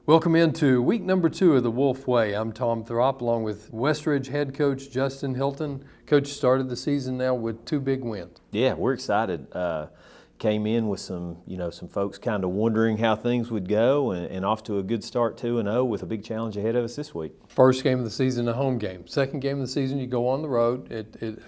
Welcome into week number 2 of the Wolf Way. I'm Tom Throp along with Westridge head coach Justin Hilton. Coach started the season now with 2 big wins. Yeah, we're excited. Came in with some folks kind of wondering how things would go, and off to a good start 2-0 with a big challenge ahead of us this week. First game of the season, a home game. Second game of the season, you go on the road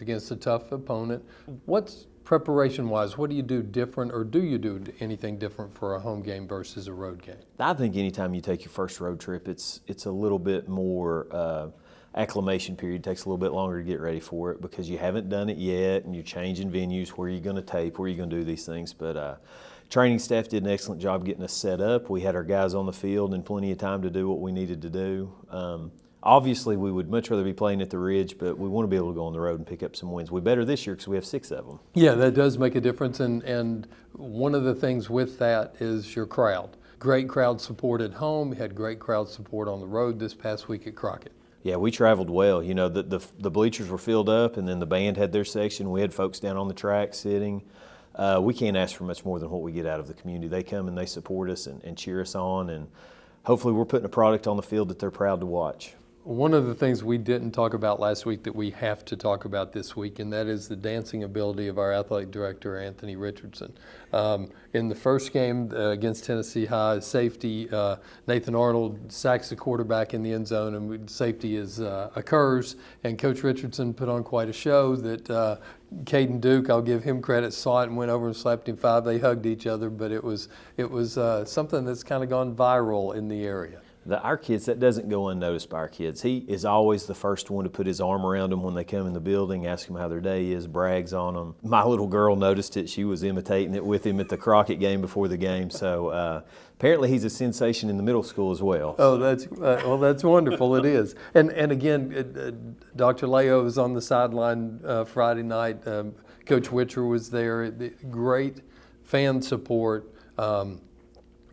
against a tough opponent. What's preparation-wise, what do you do different, or do you do anything different for a home game versus a road game? I think anytime you take your first road trip, it's a little bit more acclimation period. It takes a little bit longer to get ready for it because you haven't done it yet, and you're changing venues, where you're going to tape, where you're going to do these things. But training staff did an excellent job getting us set up. We had our guys on the field and plenty of time to do what we needed to do. Obviously, we would much rather be playing at the Ridge, but we want to be able to go on the road and pick up some wins. We better this year because we have 6 of them. Yeah, that does make a difference, and one of the things with that is your crowd. Great crowd support at home. You had great crowd support on the road this past week at Crockett. Yeah, we traveled well. You know, the bleachers were filled up, and then the band had their section. We had folks down on the track sitting. We can't ask for much more than what we get out of the community. They come and they support us and cheer us on, and hopefully we're putting a product on the field that they're proud to watch. One of the things we didn't talk about last week that we have to talk about this week, and that is the dancing ability of our athletic director, Anthony Richardson. In the first game against Tennessee High, safety, Nathan Arnold sacks the quarterback in the end zone, and safety occurs, and Coach Richardson put on quite a show that Caden Duke, I'll give him credit, saw it and went over and slapped him 5. They hugged each other, but it was something that's kind of gone viral in the area. Our kids, that doesn't go unnoticed by our kids. He is always the first one to put his arm around them when they come in the building, ask them how their day is, brags on them. My little girl noticed it. She was imitating it with him at the Crockett game before the game. So apparently he's a sensation in the middle school as well. Oh, that's wonderful. It is. And again, Dr. Leo was on the sideline Friday night. Coach Witcher was there. Great fan support.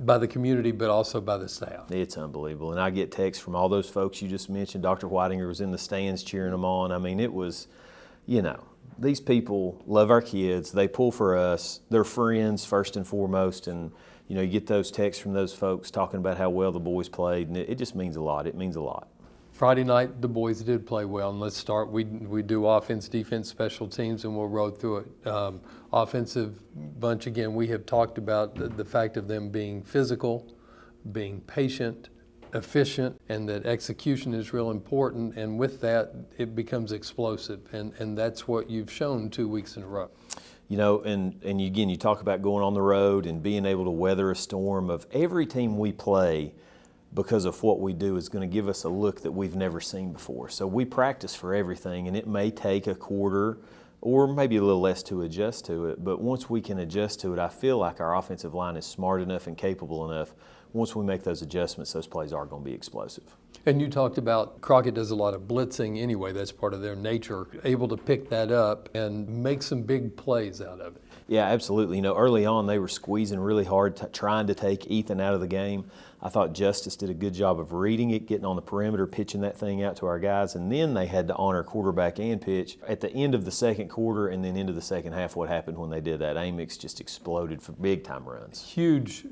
By the community, but also by the staff. It's unbelievable. And I get texts from all those folks you just mentioned. Dr. Whitinger was in the stands cheering them on. I mean, it was, these people love our kids. They pull for us. They're friends first and foremost. And, you get those texts from those folks talking about how well the boys played. And it just means a lot. It means a lot. Friday night, the boys did play well, and let's start. We do offense, defense, special teams, and we'll roll through it. Offensive bunch, again, we have talked about the fact of them being physical, being patient, efficient, and that execution is real important, and with that, it becomes explosive, and that's what you've shown 2 weeks in a row. And again, you talk about going on the road and being able to weather a storm. Of every team we play, because of what we do, is going to give us a look that we've never seen before. So we practice for everything, and it may take a quarter or maybe a little less to adjust to it. But once we can adjust to it, I feel like our offensive line is smart enough and capable enough. Once we make those adjustments, those plays are going to be explosive. And you talked about Crockett does a lot of blitzing anyway. That's part of their nature, able to pick that up and make some big plays out of it. Yeah, absolutely. Early on they were squeezing really hard, trying to take Ethan out of the game. I thought Justice did a good job of reading it, getting on the perimeter, pitching that thing out to our guys, and then they had to honor quarterback and pitch. At the end of the second quarter and then into the second half, what happened when they did that? Amix just exploded for big-time runs. Huge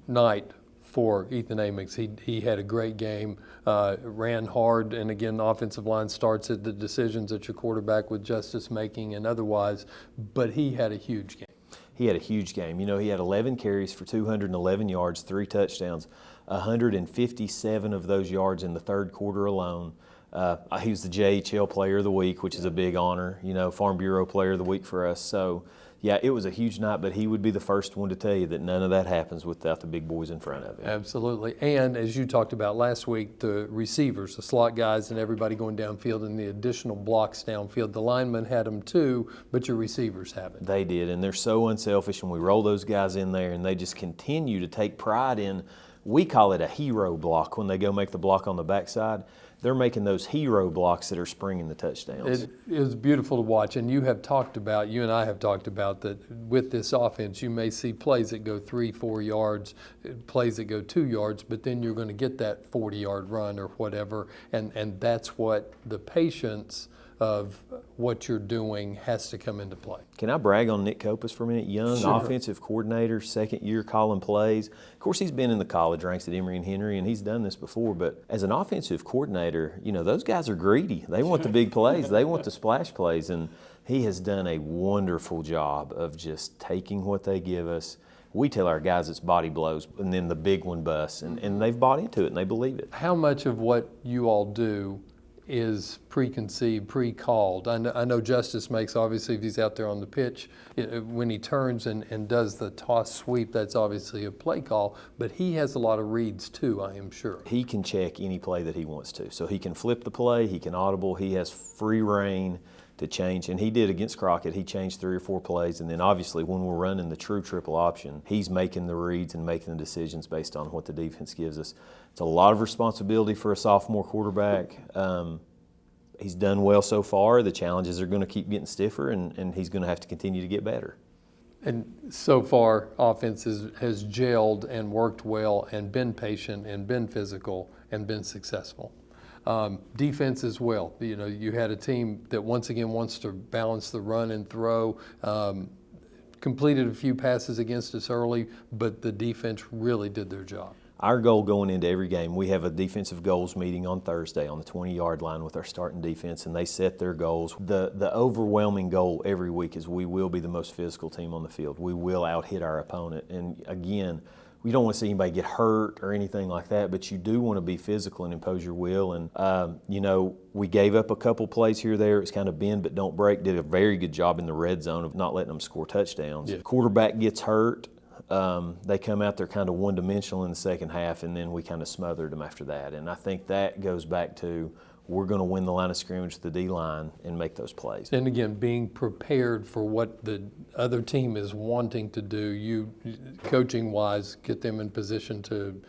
night for Ethan Amix. He had a great game, ran hard, and again, the offensive line starts at the decisions that your quarterback with Justice making and otherwise, but he had a huge game. He had a huge game. He had 11 carries for 211 yards, 3 touchdowns, 157 of those yards in the third quarter alone. He was the JHL Player of the Week, which is a big honor, Farm Bureau Player of the Week for us. So, yeah, it was a huge night, but he would be the first one to tell you that none of that happens without the big boys in front of him. Absolutely. And as you talked about last week, the receivers, the slot guys, and everybody going downfield and the additional blocks downfield. The linemen had them too, but your receivers haven't. They did, and they're so unselfish, and we roll those guys in there, and they just continue to take pride in, we call it a hero block when they go make the block on the backside. They're making those hero blocks that are springing the touchdowns. It is beautiful to watch, and you and I have talked about that with this offense, you may see plays that go 3-4 yards, plays that go 2 yards, but then you're going to get that 40-yard run or whatever, and that's what the patience of what you're doing has to come into play. Can I brag on Nick Copas for a minute? Young Sure. offensive coordinator, second year calling plays. Of course, he's been in the college ranks at Emory and Henry, and he's done this before. But as an offensive coordinator, those guys are greedy. They want the big plays. They want the splash plays. And he has done a wonderful job of just taking what they give us. We tell our guys it's body blows, and then the big one busts. And they've bought into it, and they believe it. How much of what you all do is preconceived, pre-called? I know Justice makes, obviously, if he's out there on the pitch, when he turns and does the toss sweep, that's obviously a play call, but he has a lot of reads too, I am sure. He can check any play that he wants to. So he can flip the play, he can audible, he has free reign to change, and he did against Crockett. He changed 3 or 4 plays, and then obviously when we're running the true triple option, he's making the reads and making the decisions based on what the defense gives us. It's a lot of responsibility for a sophomore quarterback. He's done well so far. The challenges are going to keep getting stiffer, and he's going to have to continue to get better. And so far, offense has gelled and worked well and been patient and been physical and been successful. Defense as well. You had a team that once again wants to balance the run and throw. Completed a few passes against us early, but the defense really did their job. Our goal going into every game, we have a defensive goals meeting on Thursday on the 20-yard line with our starting defense, and they set their goals. The overwhelming goal every week is we will be the most physical team on the field. We will out-hit our opponent. And again, we don't want to see anybody get hurt or anything like that, but you do want to be physical and impose your will. And, we gave up a couple plays here or there. It's kind of bend but don't break. Did a very good job in the red zone of not letting them score touchdowns. Yeah. Quarterback gets hurt. They come out there kind of one-dimensional in the second half, and then we kind of smothered them after that. And I think that goes back to we're going to win the line of scrimmage, the D-line, and make those plays. And again, being prepared for what the other team is wanting to do, you, coaching-wise, get them in position to,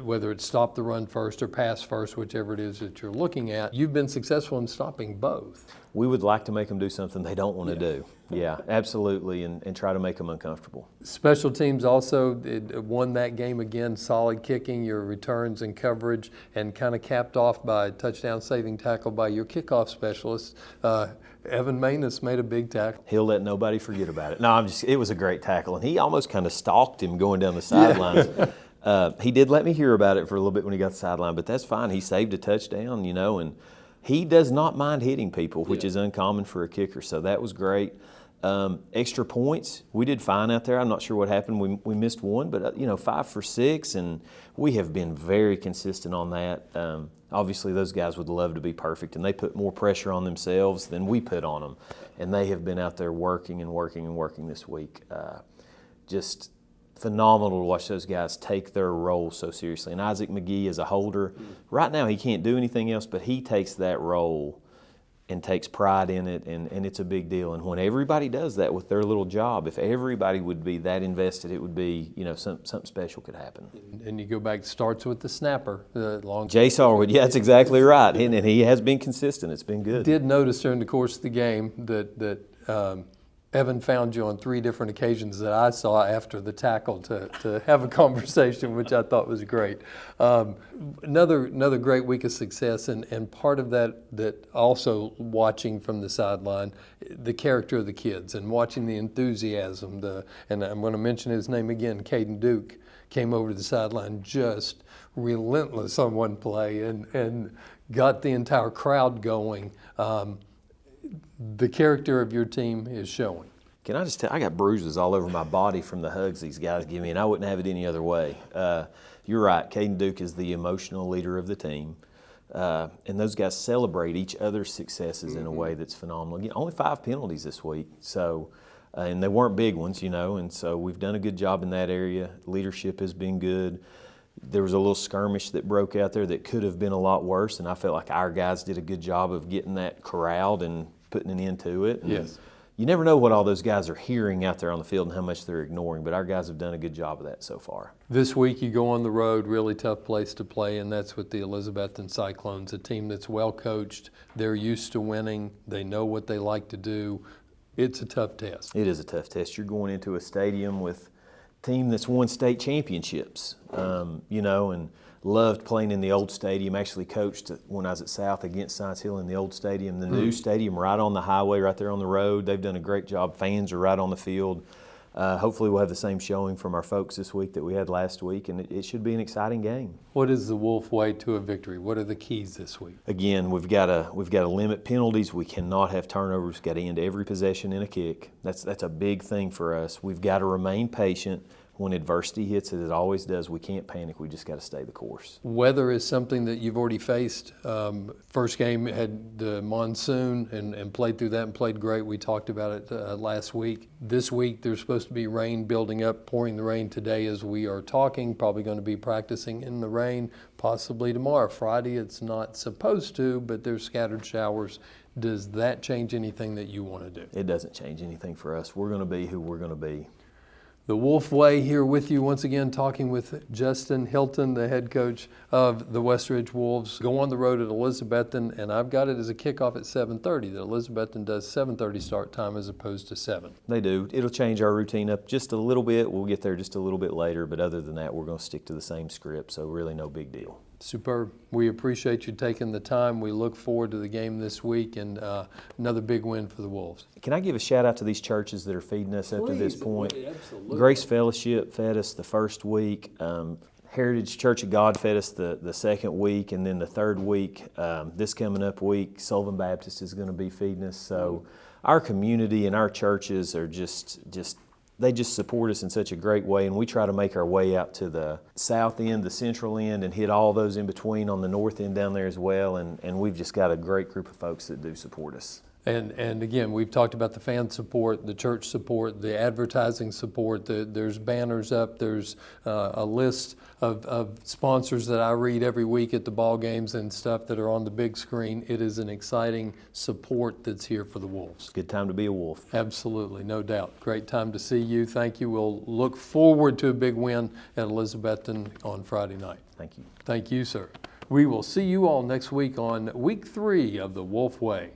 whether it's stop the run first or pass first, whichever it is that you're looking at. You've been successful in stopping both. We would like to make them do something they don't want to do. Yeah, absolutely, and try to make them uncomfortable. Special teams also won that game again, solid kicking, your returns and coverage, and kind of capped off by a touchdown saving tackle by your kickoff specialist. Evan Manus made a big tackle. He'll let nobody forget about it. No, it was a great tackle, and he almost kind of stalked him going down the sidelines. He did let me hear about it for a little bit when he got the sideline, but that's fine. He saved a touchdown, and he does not mind hitting people, which is uncommon for a kicker, so that was great. Extra points, we did fine out there. I'm not sure what happened. We missed one, but 5 for 6, and we have been very consistent on that. Obviously, those guys would love to be perfect, and they put more pressure on themselves than we put on them, and they have been out there working and working and working this week. Just phenomenal to watch those guys take their role so seriously. And Isaac McGee is a holder. Right now, he can't do anything else, but he takes that role and takes pride in it, and it's a big deal. And when everybody does that with their little job, if everybody would be that invested, it would be, something special could happen. And you go back, it starts with the snapper. Jay Sarwood, yeah, that's exactly right. And he has been consistent. It's been good. Did notice during the course of the game that Evan found you on 3 different occasions that I saw after the tackle to have a conversation, which I thought was great. Another great week of success, and part of that also watching from the sideline, the character of the kids and watching the enthusiasm. And I'm going to mention his name again, Caden Duke, came over to the sideline just relentless on one play and got the entire crowd going. The character of your team is showing. Can I just tell, I got bruises all over my body from the hugs these guys give me, and I wouldn't have it any other way. You're right, Caden Duke is the emotional leader of the team. And those guys celebrate each other's successes in a way that's phenomenal. Again, only 5 penalties this week, so and they weren't big ones, and so we've done a good job in that area. Leadership has been good. There was a little skirmish that broke out there that could have been a lot worse, and I felt like our guys did a good job of getting that corralled and putting an end to it. Yes. You never know what all those guys are hearing out there on the field and how much they're ignoring, but our guys have done a good job of that so far. This week you go on the road, really tough place to play, and that's with the Elizabethton Cyclones, a team that's well coached. They're used to winning. They know what they like to do. It's a tough test. It is a tough test. You're going into a stadium with a team that's won state championships, and Loved playing in the old stadium. Actually coached when I was at South against Science Hill in the old stadium. The new stadium right on the highway, right there on the road. They've done a great job. Fans are right on the field. Hopefully we'll have the same showing from our folks this week that we had last week, and it should be an exciting game. What is the Wolf way to a victory? What are the keys this week? Again, we've got to limit penalties. We cannot have turnovers. We've got to end every possession in a kick. That's a big thing for us. We've got to remain patient. When adversity hits, as it always does, we can't panic. We just got to stay the course. Weather is something that you've already faced. First game had the monsoon and played through that and played great. We talked about it last week. This week there's supposed to be rain building up, pouring the rain today as we are talking. Probably going to be practicing in the rain, possibly tomorrow. Friday it's not supposed to, but there's scattered showers. Does that change anything that you want to do? It doesn't change anything for us. We're going to be who we're going to be. The Wolf Way here with you once again, talking with Justin Hilton, the head coach of the Westridge Wolves. Go on the road at Elizabethton, and I've got it as a kickoff at 7:30. That Elizabethton does 7:30 start time as opposed to 7. They do. It'll change our routine up just a little bit. We'll get there just a little bit later, but other than that, we're going to stick to the same script, so really no big deal. Superb. We appreciate you taking the time. We look forward to the game this week and another big win for the Wolves. Can I give a shout out to these churches that are feeding us up to this point? Absolutely. Grace Fellowship fed us the first week. Heritage Church of God fed us the second week, and then the third week, this coming up week, Sullivan Baptist is going to be feeding us. So our community and our churches are they just support us in such a great way, and we try to make our way out to the south end, the central end, and hit all those in between on the north end down there as well, and we've just got a great group of folks that do support us. And again, we've talked about the fan support, the church support, the advertising support. There's banners up. There's a list of sponsors that I read every week at the ball games and stuff that are on the big screen. It is an exciting support that's here for the Wolves. Good time to be a Wolf. Absolutely, no doubt. Great time to see you. Thank you. We'll look forward to a big win at Elizabethton on Friday night. Thank you. Thank you, sir. We will see you all next week on week 3 of the Wolf Way.